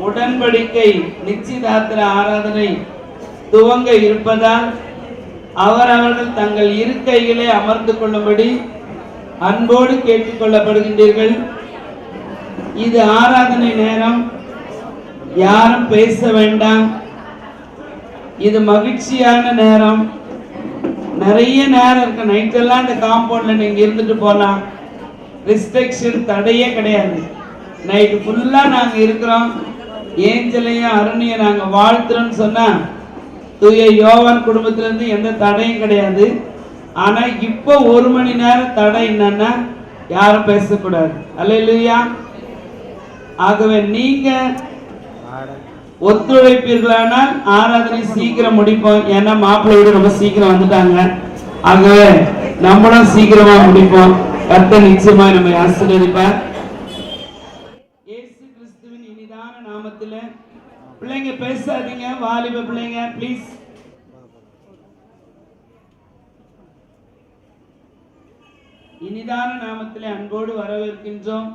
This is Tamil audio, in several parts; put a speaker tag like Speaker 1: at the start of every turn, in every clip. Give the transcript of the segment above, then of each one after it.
Speaker 1: உடன்படிக்கை நிச்சயதார்த்த ஆராதனை துவங்க இருப்பதால் அவர்கள் தங்கள் இருக்கையிலே அமர்ந்து கொள்ளும்படி அன்போடு கேட்டுக்கொள்ளப்படுகின்றீர்கள். இது ஆராதனை நேரம், யாரும் பேச வேண்டாம். இது மகிழ்ச்சியான நேரம். நிறைய நேரம் இருக்கு. நைட்டெல்லாம் இந்த காம்பவுண்ட்ல நீங்க இருந்துட்டு போகலாம். ரெஸ்ட்ரிக்ஷன், தடையே கிடையாது. நைட்டு ஃபுல்லா நாங்க இருக்கிறோம். ஏஞ்சலையும் அருணையும் நாங்க வாழ்த்துறோம்னு சொன்னா தூய யோவான் குடும்பத்திலிருந்து எந்த தடையும் கிடையாது. ஆனா இப்போ 1 மணி நேரம் தடை என்னன்னா யாரும் பேசக்கூடாது. அல்லேலூயா. ஆகவே நீங்க ஒத்துழைப்பீர்களானால் ஆராதனை சீக்கிரம் முடிப்போம். ஏன்னா மாப்பிள்ளையோட ரொம்ப சீக்கிரம் வந்துட்டாங்க. ஆகவே நம்மளும் சீக்கிரமா முடிப்போம். கர்த்தர் நிச்சயமா நம்மை ஆசீர்வதிப்பார். இயேசு கிறிஸ்துவின் இனிதான நாமத்துல பிள்ளைங்க பேசாதீங்க. வாலிப பிள்ளைங்க ப்ளீஸ். இனிதான நாமத்திலே அன்போடு வரவேற்கின்றோம்.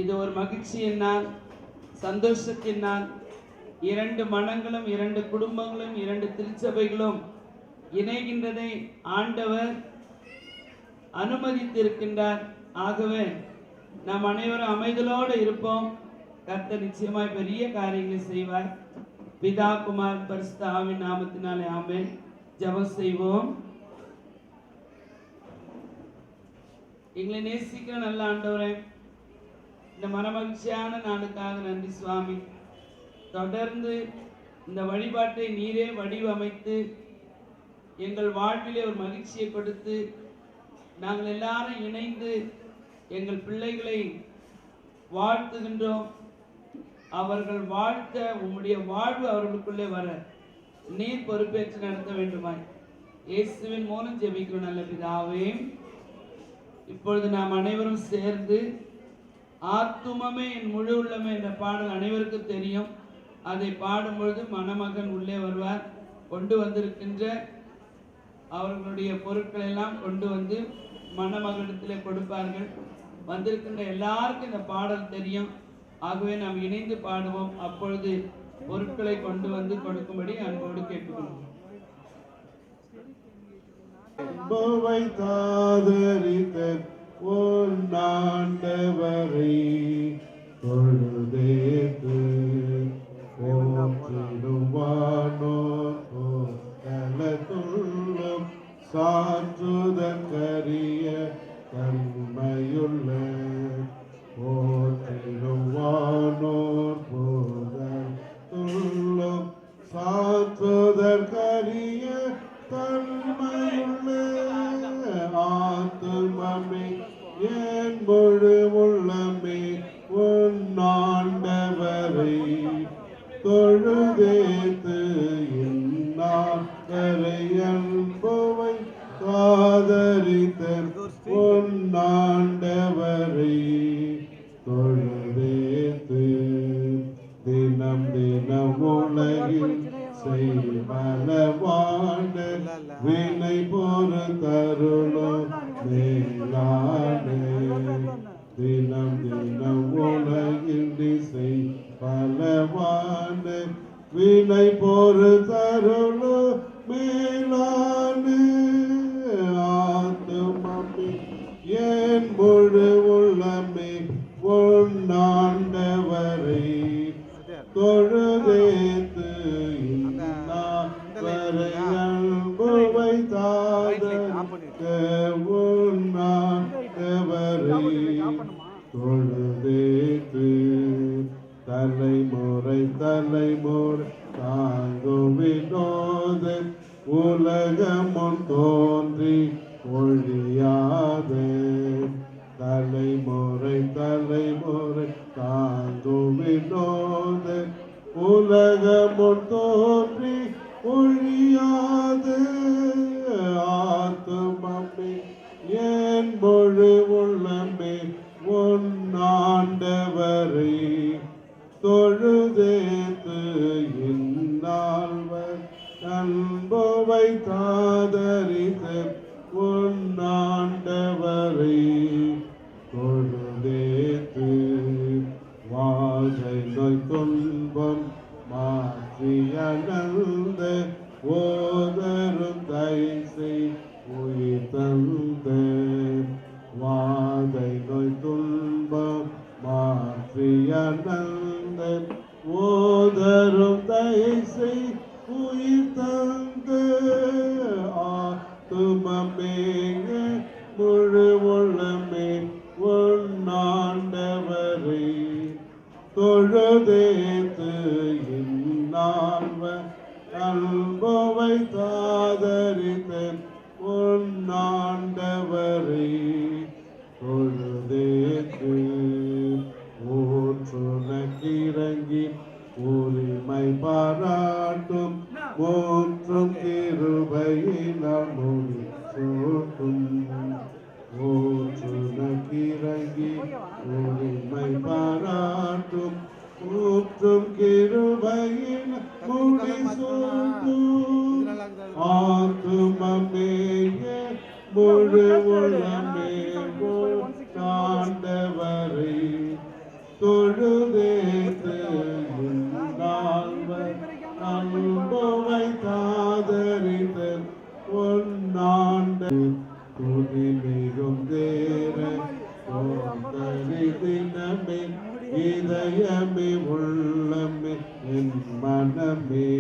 Speaker 1: இது ஒரு மகிழ்ச்சியின் நாள், சந்தோஷத்தின் நாள். 2 மனங்களும் 2 குடும்பங்களும் 2 திருச்சபைகளும் இணைகின்றதை ஆண்டவர் அனுமதித்திருக்கின்றார். ஆகவே நாம் அனைவரும் அமைதலோடு இருப்போம். கர்த்தர் நிச்சயமாய் பெரிய காரியங்களை செய்வார். பிதா குமார் பரிசுத்த ஆவியின் நாமத்தினாலே ஆமென். ஜெபம் செய்வோம். எங்களை நேசிக்கிற நல்ல ஆண்டவரே, இந்த மனமகிழ்ச்சியான நாளுக்காக நன்றி சுவாமி. தொடர்ந்து இந்த வழிபாட்டை நீரே வடிவமைத்து எங்கள் வாழ்விலே ஒரு மகிழ்ச்சியை கொடுத்து நாங்கள் எல்லாரும் இணைந்து எங்கள் பிள்ளைகளை வாழ்த்துகின்றோம். அவர்கள் வாழ்த்த உம்முடைய வாழ்வு அவர்களுக்குள்ளே வர நீர் பொறுப்பேற்று நடத்த வேண்டுமாய் இயேசுவின் மூலம் ஜெபிக்கிறோம் நல்ல பிதாவே. இப்பொழுது நாம் அனைவரும் சேர்ந்து ஆத்துமமே என் முழு உள்ளமே என்ற பாடல் அனைவருக்கும் தெரியும். அதை பாடும்பொழுது மணமகன் உள்ளே வருவார். கொண்டு வந்திருக்கின்ற அவர்களுடைய பொருட்களை எல்லாம் கொண்டு வந்து மணமகனிடத்தில் கொடுப்பார்கள். வந்திருக்கின்ற எல்லாருக்கும் இந்த பாடல் தெரியும். ஆகவே நாம் இணைந்து பாடுவோம். அப்பொழுது பொருட்களை கொண்டு வந்து கொடுக்கும்படி அன்போடு கேட்டுக்கொள்வோம்.
Speaker 2: ஆண்டவரை தொழுதேத்து ஓற்றிடுவானோம் சாற்றுதற்கரிய தன்மையுள்ள ஓற்றிடுவானோர் போதும் சாற்றுதற்கரிய தன்மையுள்ள ஆத்துமமே என் முழு உள்ளமே உன்னாண்டவரை தொழுதேத்து இன்னாக்கரை அன்புவை காதரித்த உன்னாண்டவரை தொழுதேத்து தினம் தினம் உலகில் செய்வனவான வினை பொறு தருளும் மேலான தினம் தினம் உலகில் திசை பலவான வினை பொறு தருளும் மேலான ஆத்துமமே என் முழு உள்ளமே உன்னாண்டவரை தொழுதேத்து இன்னாவரை அன்புவை தாதரிக்க உன்னாண்டவரை தொழுதேத்து தலைமுறை தலைமுறை தாங்கும் வினோத உலகமுன் தோன்றி ஒழியாத தலைமுறை தலைமுறை தாங்கும் வினோத உலகமுன் தோன்றி ஒழியாத ஆத்துமமே என் முழு உள்ளமே உன்னாண்டவரை தொழுதேத்து இந்நாள்வர் அன்புவை தாதரித்த உன் உயிர் தந்த வாதை நோய் துன்பம் மாற்றிய நந்த ஓதரும் தயசை உயிர் தந்த ஆத்துமமே முழு உள்ளமே உன்னாண்டவரை தொழுதேத்து இந்நாள்வ அன்பவை தாதரித்தன் உன்னாண்டவரை தொழுதேத்து ஊற்றுனக்கிறங்கி உரிமை பாராட்டும் மூன்றும் கிருபையினால் மொழி சூட்டும் ஊற்றுனக்கிறங்கி உரிமை பாராட்டும் ஊற்றும் கிருபையின் முடி சூட்டும் ஆத்துமமேய முழு உள்ளமே ஆண்டவரை தொழுதேத்து அன்பவை தாதரித்த பொன்னாண்ட துதி மிகும் தேர தினமே இதயமே உள்ளமே என் மனமே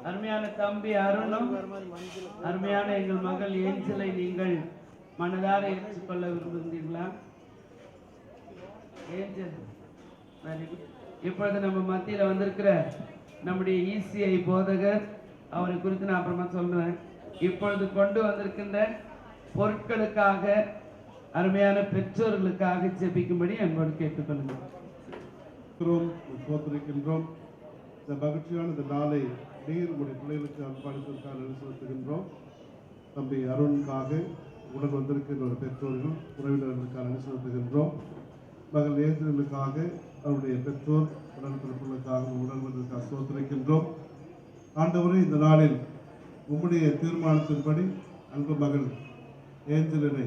Speaker 1: அருமையான தம்பி அருணும் அருமையான எங்கள் மகள் ஏஞ்சலை நீங்கள் மனதார ஏற்றுக்கொள்ள விரும்புகிறீர்களா? ஏஞ்சல், இப்பொழுது நம்ம மத்தியில் வந்திருக்கிற நம்முடைய இசிஐ போதகர், அவரை குறித்து நான் அப்புறமா சொல்றேன். இப்பொழுது கொண்டு வந்திருக்கின்ற பொருட்களுக்காக அருமையான பெற்றோர்களுக்காக ஜெபிக்கும்படி என்போடு கேட்டுக்கொள்கிறோம்.
Speaker 2: இந்த மகிழ்ச்சியான இந்த நாளை நீர் உடைய பிள்ளைகளுக்கு அர்ப்பணிப்பதற்காக செலுத்துகின்றோம். தம்பி அருணுக்காக உடன் வந்திருக்கின்ற பெற்றோர்கள் உறவினர்களுக்காக செலுத்துகின்றோம். மகள் ஏஞ்சலுக்காக அவருடைய பெற்றோர் உடன்பிறப்புகளுக்காக உடன் வந்ததற்காக சோதரிக்கின்றோம். ஆண்டவரே, இந்த நாளில் உம்முடைய தீர்மானத்தின்படி அன்பு மகள் ஏஞ்சலினை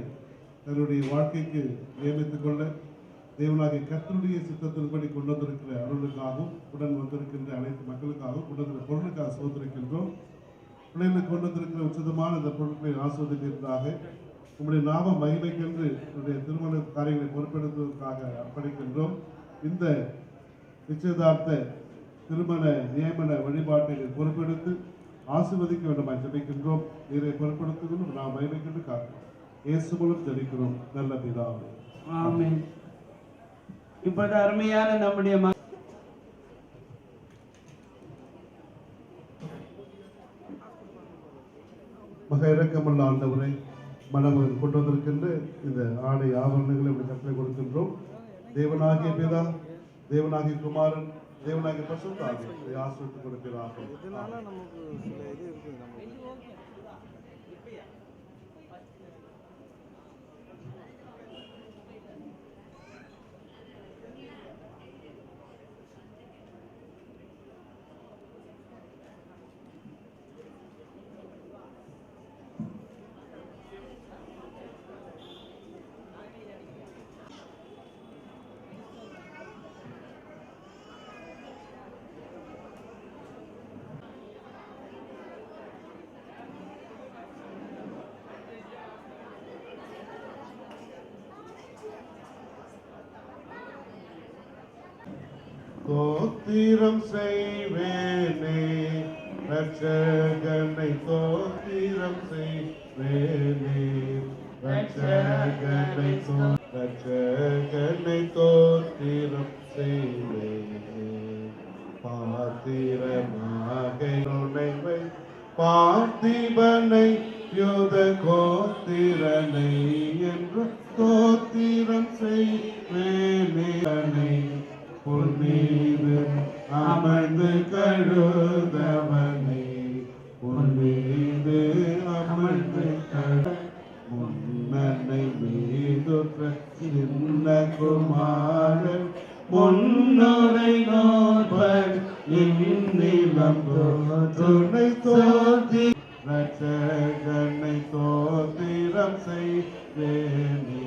Speaker 2: தன்னுடைய வாழ்க்கைக்கு நியமித்துக் கொள்ள தேவனாகிய கர்த்தருடைய சித்தத்தின்படி கொண்டு வந்திருக்கிற அருளுக்காகவும் உடன் வந்திருக்கின்ற அனைத்து மக்களுக்காகவும் கொண்டு வந்த பொருளுக்காக சோதரிக்கின்றோம். பிள்ளைகளுக்கு கொண்டு வந்திருக்கிற உச்சிதமான இந்த பொருட்களை ஆஸ்வதிக்கிறதாக உங்களுடைய நாம மகிமைக்கென்று என்னுடைய திருமண காரியங்களை பொறுப்பெடுப்பதற்காக அர்ப்பணிக்கின்றோம். இந்த நிச்சயதார்த்த திருமண நியமன வழிபாட்டை பொறுப்பெடுத்து ஆசீர்வதிக்க வேண்டுமாய் ஜெபிக்கின்றோம். நீரை பொறுப்பெடுத்துக்கொண்டு நாம் மகிமைக்கென்று காக்கிறோம். இயேசு மூலம் ஜெபிக்கிறோம் நல்ல பிதாவே,
Speaker 1: ஆமென். இப்பொழுது அருமையான நம்முடைய
Speaker 2: மக இறக்கமுள்ள ஆண்டவரை, மணமகன் கொண்டு வந்திருக்கின்ற இந்த ஆடை ஆபரணங்களை கட்டளை கொடுக்கின்றோம். தேவனாகிய பிதா, தேவனாகிய குமாரன், தேவனாகிய பரிசுத்த ஆவியை ஆசீர்வதித்து கொடுக்கிறார்கள். தோத்திரம் செய்வேனே ரட்சகனை, தோத்திரம் செய்வேனே ரட்சகனை, ரட்சகனை தோத்திரம் செய்வேனே. பாத்திரமாக உனைவை பார்த்திபனை யோத கோத்திரனை என்று தோத்திரம் செய்வேனே. பொன்மீது அமர்ந்து கழுதவனே, பொன்மீது அமர்ந்து முன்னனை மீதுற்ற சின்ன குமாரன் முன்னுரை நோற்பர் இந்நிலம் துணை தோதி ரட்சகனை தோத்திரம் செய்வேனே.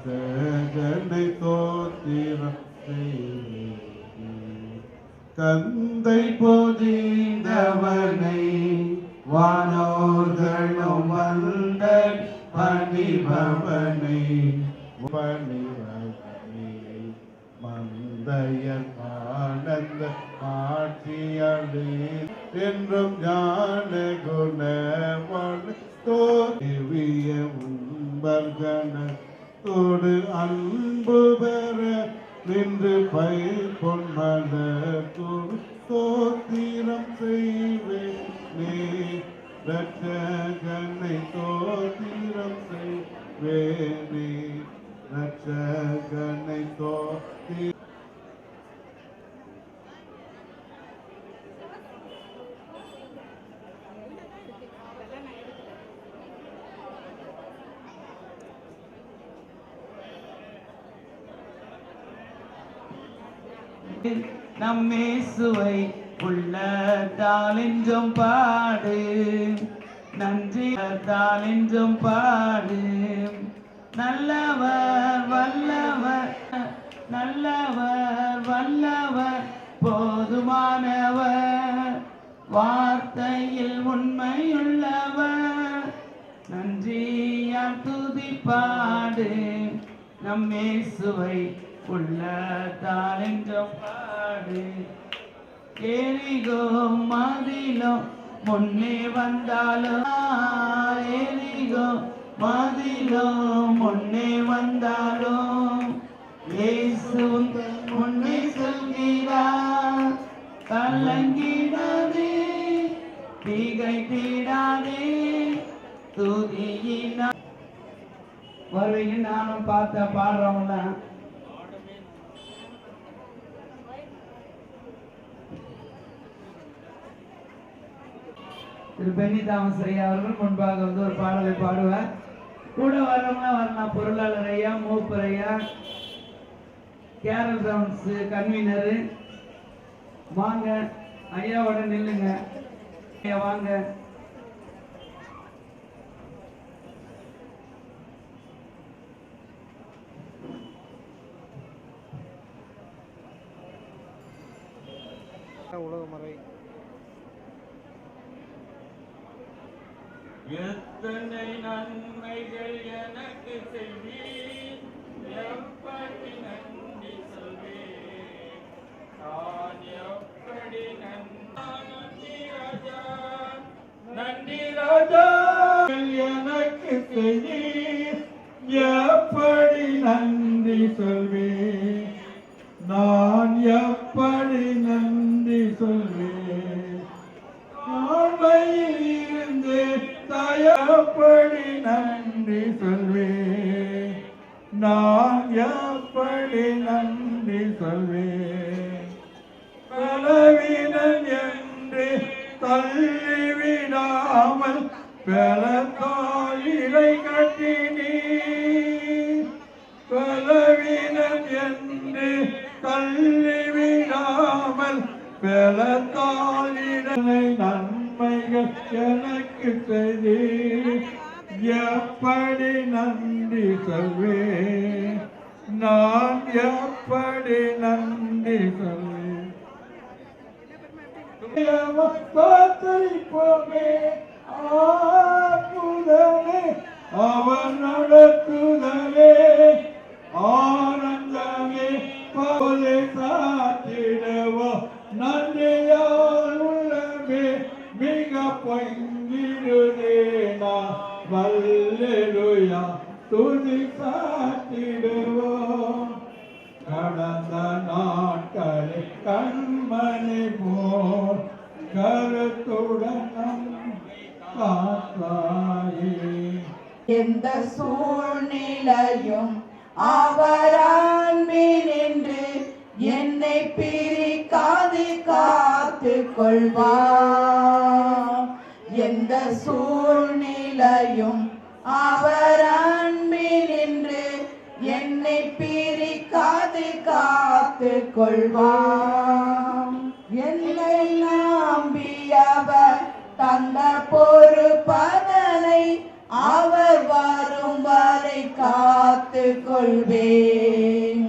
Speaker 2: இரட்சகனை தோத்திரம் செய்வேன். கந்தை பொதிந்தவனை வானோர்களும் வந்த பணிபவனை மந்தையன் ஆனந்த ஆட்சியாளே என்றும் ஞான குணவான் தோவிய உம்பர்கணத்தோடு அன்பு பெற நின்று பை பொன்மலத்தோடு தோத்திரம் செய்வேன். ரட்சகனை தோத்திரம் செய்வேனே. ரட்சகனை தோத்தி
Speaker 1: நம்மேசுவை உள்ளத்தாலென்றும் பாடு, நன்றியாலென்றும் பாடு. நல்லவர் வல்லவர், நல்லவர் வல்லவர், போதுமானவர், வார்த்தையில் உண்மையுள்ளவர், நன்றியால் துதிப்பாடு. நம்மேசுவை உள்ளத்தாலென்றும் பாடு. எரிகோ மதிலோ முன்னே வந்தாலும், எரிகோ மதிலோ முன்னே வந்தாலும், இயேசு முன்னே செல்கிறார். கலங்கிடாதே, திகைத்திடாதே, துதியினா வருவீங்க. நானும் பார்த்த பாடுறவங்க திரு பென்னி தாமஸ் ஐயா அவர்கள் முன்பாக வந்து ஒரு பாடலை பாடுவார். கூட வரவங்க வரலாம். பொருளாளர் ஐயா, மூப்பர் ஐயா, கேரல் ரவுண்ட்ஸ் கன்வீனர் வாங்க. ஐயாவோட நில்லுங்க. ஐயா வாங்க.
Speaker 2: உலகமறை
Speaker 3: எத்தனை நன்மைகள் எனக்கு செய்வீர், எப்படி நன்றி சொல்வேன். நான் எப்படி நன்றி ராஜா, நன்றி ராஜா. எனக்கு செய்வீர், எப்படி நன்றி சொல்வேன். நான் எப்படி நன்றி சொல்வேன். ஆண்மையில் இருந்து எப்படி நன்றி சொல்வேன். நான் எப்படி நன்றி சொல்வேன். பலவீனன் என்று தள்ளிவிடாமல் பலத்தாயிரை கட்டினீ. பலவீனன் என்று தள்ளிவிடாமல் பலத்தாயிரை நன்மைகள் எனக்கு செய்து எப்படி நன்றி சொல்வேன். நான் எப்படி நன்றி சொல்வேன். காத்திருப்போமே ஆக்குதலே, அவர் நடத்துதலே, ஆனந்தமே போலே சாத்திடவோ. நன்றியால் உள்ளமே மிக பொங்கிடுதேனா. வல்லேலூயா துதி சாத்திடுவோம். கடந்த நாட்களை கண்மணி போல் கருத்துடன் காத்தாயே.
Speaker 4: எந்த சூழ்நிலையும் அவர் அன்பில் நின்று என்னை பிரிக்காது காத்து கொள்வார். எந்த சூழ்நிலையும் அவர் அன்பில் நின்று என்னை பிரிக்காது காத்து கொள்வார். என்னை நம்பியவர் தந்த பொறுப்பதனை அவர் வரும் வரை காத்து கொள்வேன்.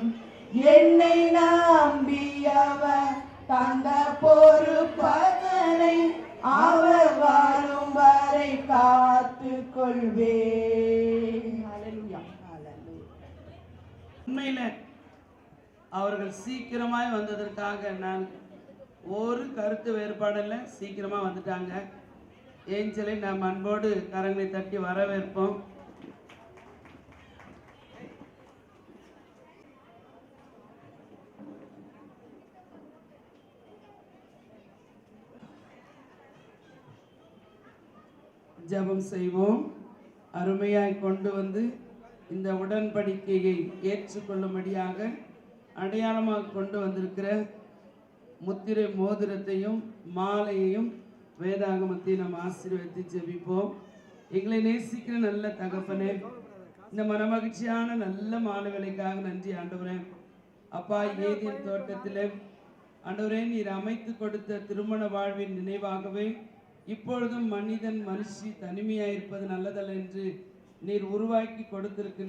Speaker 4: என்னை நம்பியவர் தந்த பொறுப்பதனை அவர் வரும் வரை காத்து கொள்வேன். ஹல்லேலூயா.
Speaker 1: உண்மையில அவர்கள் சீக்கிரமாய் வந்ததற்காக நான் ஒரு கருத்து வேறுபாடில்லை, சீக்கிரமா வந்துட்டாங்க. ஏஞ்சலை நாம் அன்போடு கரங்களை தட்டி வரவேற்போம். ஜெபம் செய்வோம். அருமையாய் கொண்டு வந்து இந்த உடன்படிக்கையை ஏற்றுக்கொள்ளும்படியாக அடையாளமாக கொண்டு வந்திருக்கிற முத்திரை மோதிரத்தையும் மாலையையும் வேதாகமத்தை நாம் ஆசீர்வதித்து ஜெபிப்போம். எங்களை நேசிக்கிற நல்ல தகப்பனே, இந்த மனமகிழ்ச்சியான நல்ல மாலை வேளைக்காக நன்றி ஆண்டவரே. அப்பா, ஏதேன் தோட்டத்திலே ஆண்டவரே நீர் அமைத்து கொடுத்த திருமண வாழ்வின் நினைவாகவே இப்பொழுதும் மனிதன் மனுஷி தனிமையாயிருப்பது நல்லதல்ல என்று நீர் உருவாக்கி கொடுத்திருக்கின்ற